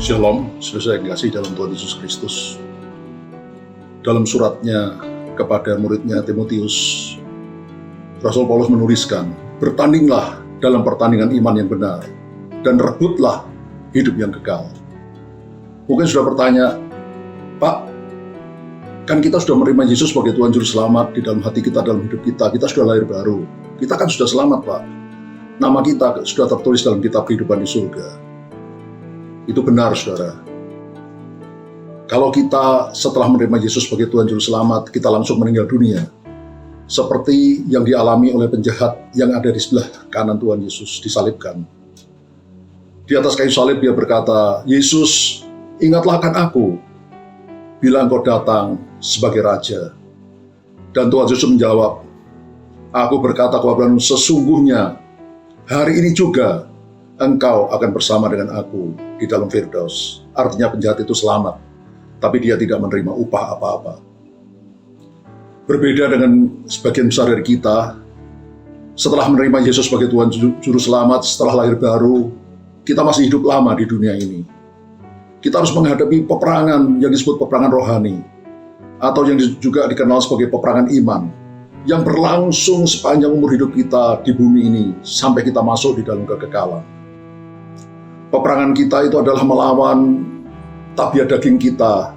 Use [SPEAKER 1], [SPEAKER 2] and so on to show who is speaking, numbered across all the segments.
[SPEAKER 1] Shalom, saudara yang kasih dalam Tuhan Yesus Kristus. Dalam suratnya kepada muridnya Timotius, Rasul Paulus menuliskan, bertandinglah dalam pertandingan iman yang benar, dan rebutlah hidup yang kekal. Mungkin sudah bertanya, Pak, kan kita sudah menerima Yesus sebagai Tuhan Juru Selamat di dalam hati kita, dalam hidup kita sudah lahir baru. Kita kan sudah selamat, Pak. Nama kita sudah tertulis dalam kitab kehidupan di surga. Itu benar, saudara. Kalau kita setelah menerima Yesus sebagai Tuhan Juru Selamat, kita langsung meninggal dunia, seperti yang dialami oleh penjahat yang ada di sebelah kanan Tuhan Yesus disalibkan. Di atas kayu salib dia berkata, Yesus, ingatlah akan aku bila engkau datang sebagai Raja. Dan Tuhan Yesus menjawab, aku berkata kepadamu, sesungguhnya hari ini juga engkau akan bersama dengan aku di dalam Firdaus. Artinya penjahat itu selamat, tapi dia tidak menerima upah apa-apa. Berbeda dengan sebagian besar dari kita, setelah menerima Yesus sebagai Tuhan Juru Selamat, setelah lahir baru, kita masih hidup lama di dunia ini. Kita harus menghadapi peperangan yang disebut peperangan rohani, atau yang juga dikenal sebagai peperangan iman, yang berlangsung sepanjang umur hidup kita di bumi ini, sampai kita masuk di dalam kekekalan. Peperangan kita itu adalah melawan tabiat daging kita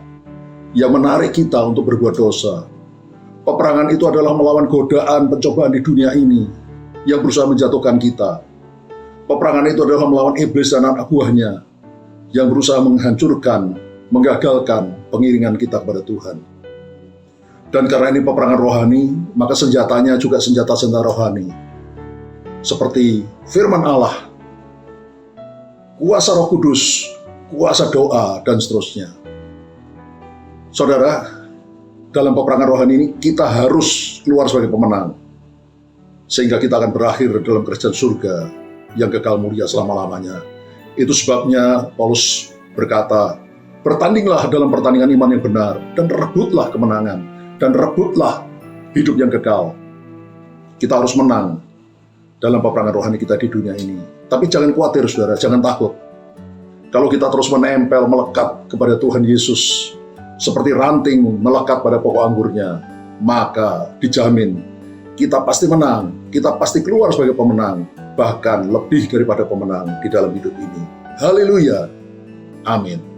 [SPEAKER 1] yang menarik kita untuk berbuat dosa. Peperangan itu adalah melawan godaan pencobaan di dunia ini yang berusaha menjatuhkan kita. Peperangan itu adalah melawan iblis dan anak buahnya yang berusaha menghancurkan, menggagalkan pengiringan kita kepada Tuhan. Dan karena ini peperangan rohani, maka senjatanya juga senjata-senjata rohani. Seperti firman Allah, kuasa Roh Kudus, kuasa doa, dan seterusnya. Saudara, dalam peperangan rohani ini kita harus keluar sebagai pemenang, sehingga kita akan berakhir dalam kerajaan surga yang kekal mulia selama-lamanya. Itu sebabnya Paulus berkata, bertandinglah dalam pertandingan iman yang benar, dan rebutlah kemenangan, dan rebutlah hidup yang kekal. Kita harus menang dalam peperangan rohani kita di dunia ini. Tapi jangan khawatir, saudara, jangan takut. Kalau kita terus menempel, melekat kepada Tuhan Yesus, seperti ranting melekat pada pokok anggurnya, maka dijamin kita pasti menang, kita pasti keluar sebagai pemenang, bahkan lebih daripada pemenang di dalam hidup ini. Haleluya, amin.